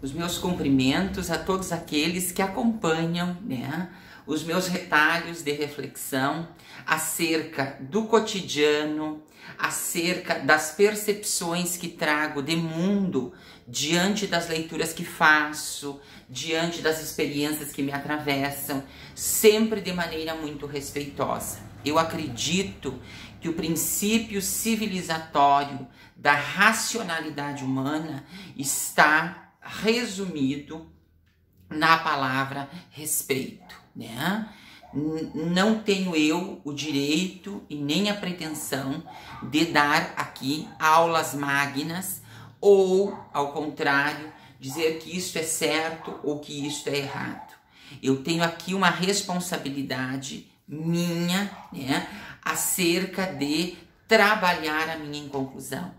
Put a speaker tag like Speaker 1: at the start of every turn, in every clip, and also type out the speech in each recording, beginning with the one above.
Speaker 1: os meus cumprimentos a todos aqueles que acompanham, né, os meus retalhos de reflexão acerca do cotidiano, acerca das percepções que trago de mundo diante das leituras que faço, diante das experiências que me atravessam, sempre de maneira muito respeitosa. Eu acredito que o princípio civilizatório da racionalidade humana está resumido na palavra respeito, né? Não tenho eu o direito e nem a pretensão de dar aqui aulas magnas ou, ao contrário, dizer que isso é certo ou que isso é errado. Eu tenho aqui uma responsabilidade minha, né, acerca de trabalhar a minha inconclusão,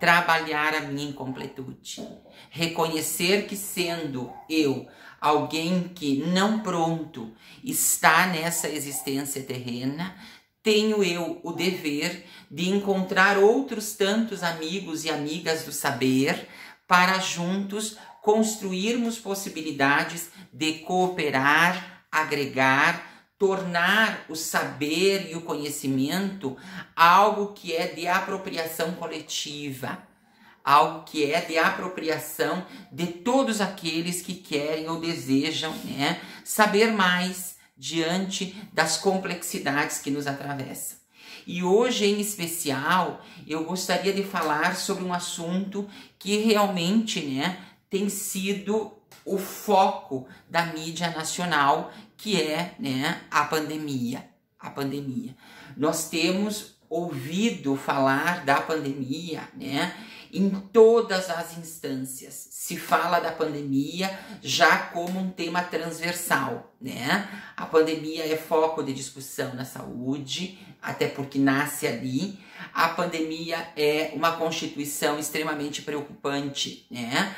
Speaker 1: trabalhar a minha incompletude, reconhecer que sendo eu alguém que não pronto está nessa existência terrena, tenho eu o dever de encontrar outros tantos amigos e amigas do saber para juntos construirmos possibilidades de cooperar, agregar, tornar o saber e o conhecimento algo que é de apropriação coletiva, algo que é de apropriação de todos aqueles que querem ou desejam, né, saber mais diante das complexidades que nos atravessam. E hoje, em especial, eu gostaria de falar sobre um assunto que realmente, né, tem sido o foco da mídia nacional, que é, né, a pandemia. A pandemia. Nós temos ouvido falar da pandemia, né, em todas as instâncias. Se fala da pandemia já como um tema transversal, né? A pandemia é foco de discussão na saúde, até porque nasce ali. A pandemia é uma constituição extremamente preocupante, né,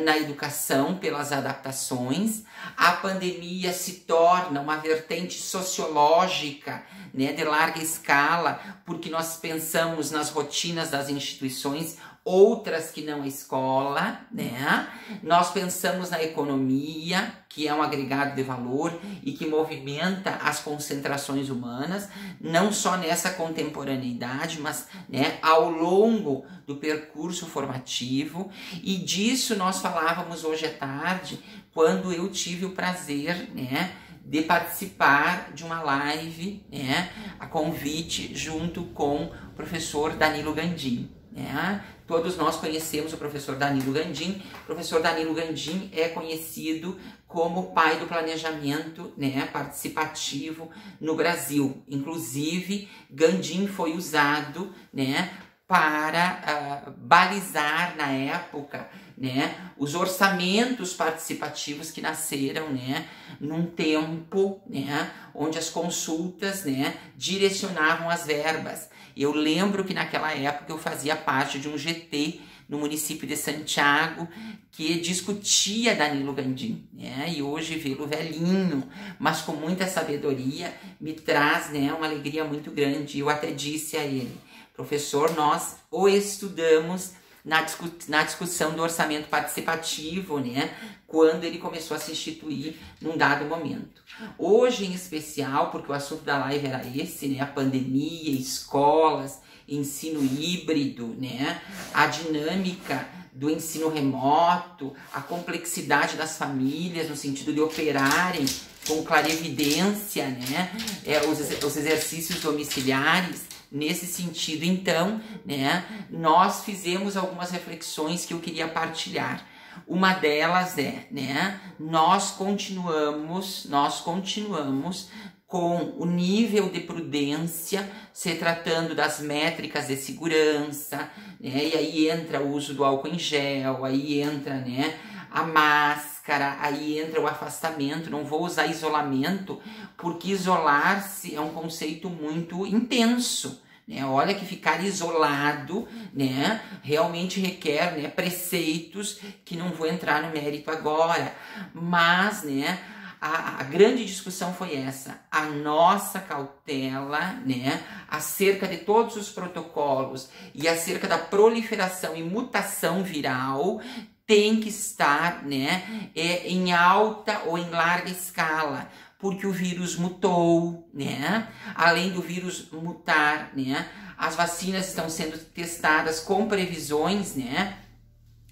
Speaker 1: na educação, pelas adaptações. A pandemia se torna uma vertente sociológica, né, de larga escala, porque nós pensamos nas rotinas das instituições, outras que não a escola, né? Nós pensamos na economia, que é um agregado de valor e que movimenta as concentrações humanas, não só nessa contemporaneidade, mas, né, ao longo do percurso formativo. E disso nós falávamos hoje à tarde, quando eu tive o prazer, né, de participar de uma live, né, a convite junto com o professor Danilo Gandim, né? Todos nós conhecemos o professor Danilo Gandim. O professor Danilo Gandim é conhecido como o pai do planejamento, né, participativo no Brasil. Inclusive, Gandim foi usado, né, para balizar na época, né, os orçamentos participativos que nasceram, né, num tempo, né, onde as consultas, né, direcionavam as verbas. Eu lembro que naquela época eu fazia parte de um GT no município de Santiago que discutia Danilo Gandim, né? E hoje vê-lo velhinho, mas com muita sabedoria, me traz, né, uma alegria muito grande. Eu até disse a ele: professor, nós o estudamos na discussão do orçamento participativo, né, quando ele começou a se instituir num dado momento. Hoje, em especial, porque o assunto da live era esse, né, a pandemia, escolas, ensino híbrido, né, a dinâmica do ensino remoto, a complexidade das famílias no sentido de operarem com clarevidência, né, os exercícios domiciliares. Nesse sentido, então, né, nós fizemos algumas reflexões que eu queria partilhar. Uma delas é, né, nós continuamos com o nível de prudência, se tratando das métricas de segurança, né, e aí entra o uso do álcool em gel, aí entra, né, a máscara, aí entra o afastamento. Não vou usar isolamento, porque isolar-se é um conceito muito intenso, né? Olha que ficar isolado, né, realmente requer, né, preceitos que não vou entrar no mérito agora, mas, né, a grande discussão foi essa, a nossa cautela, né, acerca de todos os protocolos e acerca da proliferação e mutação viral tem que estar, né, em alta ou em larga escala, porque o vírus mutou, né? Além do vírus mutar, né, as vacinas estão sendo testadas com previsões, né,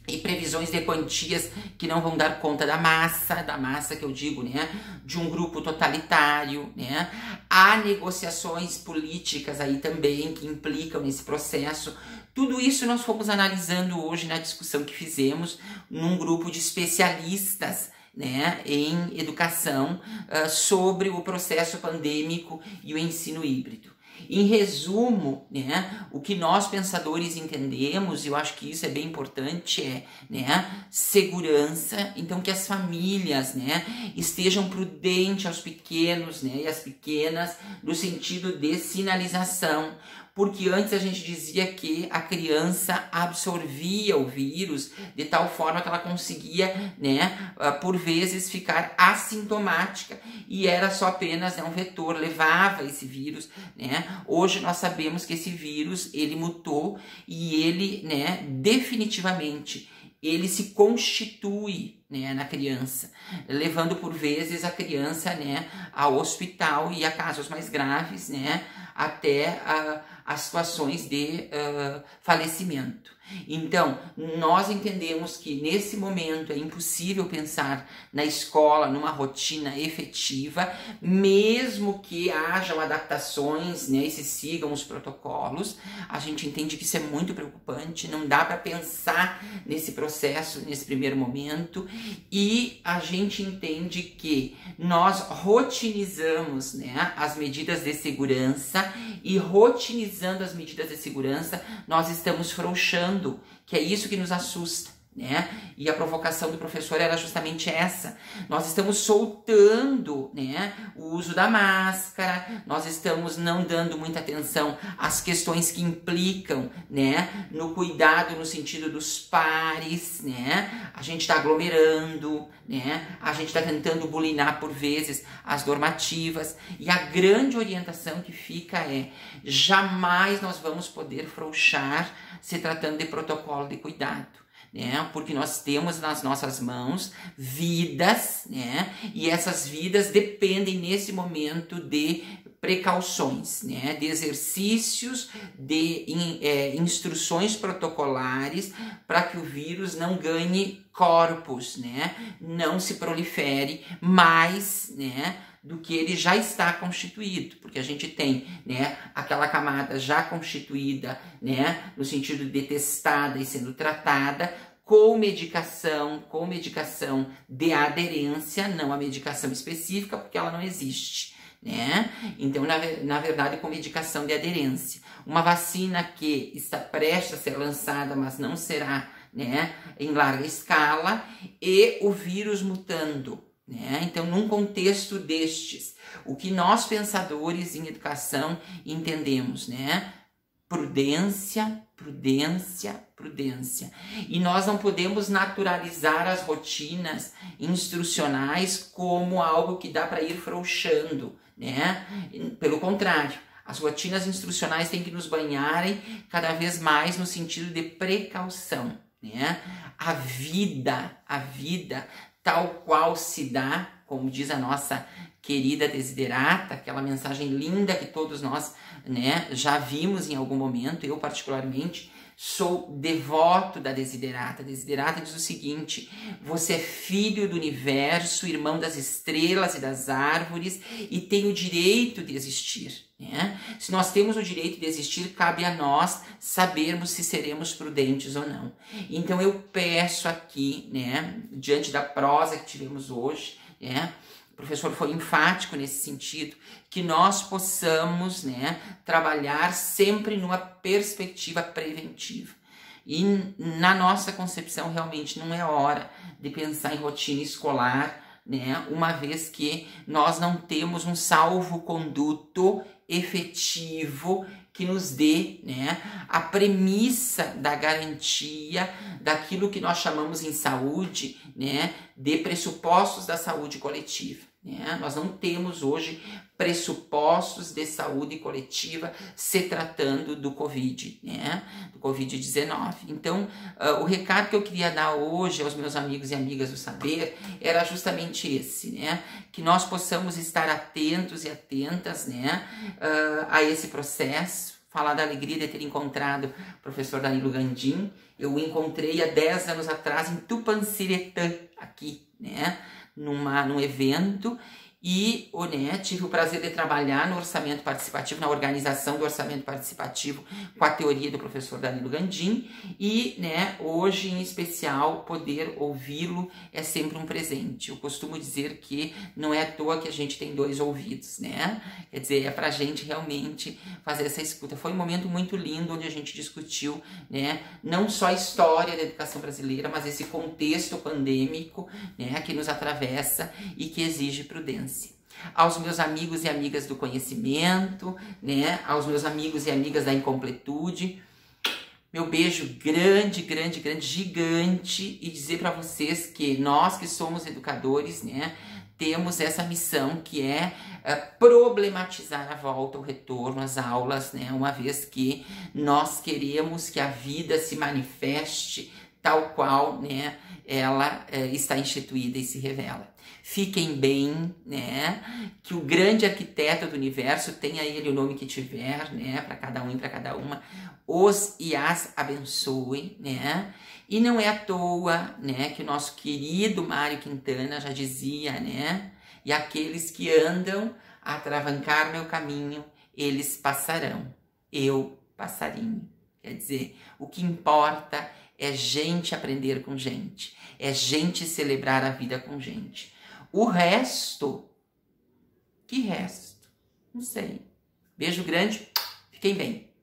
Speaker 1: e previsões de quantias que não vão dar conta da massa que eu digo, né, de um grupo totalitário, né. Há negociações políticas aí também que implicam nesse processo. Tudo isso nós fomos analisando hoje na discussão que fizemos num grupo de especialistas, né, em educação, sobre o processo pandêmico e o ensino híbrido. Em resumo, né, o que nós pensadores entendemos, e eu acho que isso é bem importante, né, segurança. Então que as famílias, né, estejam prudentes aos pequenos, né, e às pequenas, no sentido de sinalização. Porque antes a gente dizia que a criança absorvia o vírus de tal forma que ela conseguia, né, por vezes ficar assintomática e era só apenas, né, um vetor, levava esse vírus, né. Hoje nós sabemos que esse vírus, ele mutou e ele, né, definitivamente, ele se constitui, né, na criança, levando por vezes a criança, né, ao hospital e a casos mais graves, né, até as situações de falecimento. Então, nós entendemos que nesse momento é impossível pensar na escola numa rotina efetiva, mesmo que hajam adaptações, né, e se sigam os protocolos. A gente entende que isso é muito preocupante, não dá para pensar nesse processo nesse primeiro momento, e a gente entende que nós rotinizamos, né, as medidas de segurança, e rotinizando as medidas de segurança, nós estamos frouxando, que é isso que nos assusta, né? E a provocação do professor era justamente essa. Nós estamos soltando, né, o uso da máscara, nós estamos não dando muita atenção às questões que implicam, né, no cuidado no sentido dos pares, né? A gente está aglomerando, né? A gente está tentando bulinar por vezes as normativas, e a grande orientação que fica é: jamais nós vamos poder frouxar se tratando de protocolo de cuidado, né? Porque nós temos nas nossas mãos vidas, né? E essas vidas dependem nesse momento de precauções, né? De exercícios, de instruções protocolares para que o vírus não ganhe corpos, né? Não se prolifere mais, né, do que ele já está constituído, porque a gente tem, né, aquela camada já constituída, né, no sentido de testada e sendo tratada com medicação de aderência, não a medicação específica, porque ela não existe, né? Então, na verdade, com medicação de aderência. Uma vacina que está prestes a ser lançada, mas não será, né, em larga escala, e o vírus mutando, né? Então, num contexto destes, o que nós pensadores em educação entendemos, né? Prudência, prudência, prudência. E nós não podemos naturalizar as rotinas instrucionais como algo que dá para ir frouxando, né? Pelo contrário, as rotinas instrucionais têm que nos banharem cada vez mais no sentido de precaução, né? A vida tal qual se dá, como diz a nossa querida Desiderata, aquela mensagem linda que todos nós, né, já vimos em algum momento. Eu particularmente sou devoto da Desiderata. A Desiderata diz o seguinte: você é filho do universo, irmão das estrelas e das árvores, e tem o direito de existir, né? Se nós temos o direito de existir, cabe a nós sabermos se seremos prudentes ou não. Então eu peço aqui, né, diante da prosa que tivemos hoje, né, o professor foi enfático nesse sentido, que nós possamos, né, trabalhar sempre numa perspectiva preventiva. E na nossa concepção realmente não é hora de pensar em rotina escolar, né, uma vez que nós não temos um salvo-conduto efetivo que nos dê, né, a premissa da garantia daquilo que nós chamamos em saúde, né, de pressupostos da saúde coletiva. né? Nós não temos hoje pressupostos de saúde coletiva se tratando do Covid, né? Do Covid-19. Então, o recado que eu queria dar hoje aos meus amigos e amigas do saber era justamente esse, né? Que nós possamos estar atentos e atentas, né? A esse processo. Falar da alegria de ter encontrado o professor Danilo Gandin. Eu o encontrei há 10 anos atrás em Tupanciretã, aqui, né? Num evento, e né, tive o prazer de trabalhar no orçamento participativo, na organização do orçamento participativo com a teoria do professor Danilo Gandin, e né, hoje em especial poder ouvi-lo é sempre um presente. Eu costumo dizer que não é à toa que a gente tem 2 ouvidos, né? Quer dizer, é pra gente realmente fazer essa escuta. Foi um momento muito lindo onde a gente discutiu, né, não só a história da educação brasileira, mas esse contexto pandêmico, né, que nos atravessa e que exige prudência. Aos meus amigos e amigas do conhecimento, né, aos meus amigos e amigas da incompletude, meu beijo grande, grande, grande, gigante, e dizer para vocês que nós que somos educadores, né, temos essa missão que é problematizar a volta, o retorno às aulas, né, uma vez que nós queremos que a vida se manifeste tal qual, né, ela está instituída e se revela. Fiquem bem, né? Que o grande arquiteto do universo, tenha ele o nome que tiver, né? Para cada um e para cada uma, os e as abençoe, né? E não é à toa, né? Que o nosso querido Mário Quintana já dizia, né? E aqueles que andam a atravancar meu caminho, eles passarão. Eu, passarinho. Quer dizer, o que importa é gente aprender com gente, é gente celebrar a vida com gente. O resto, que resto? Não sei. Beijo grande, fiquem bem.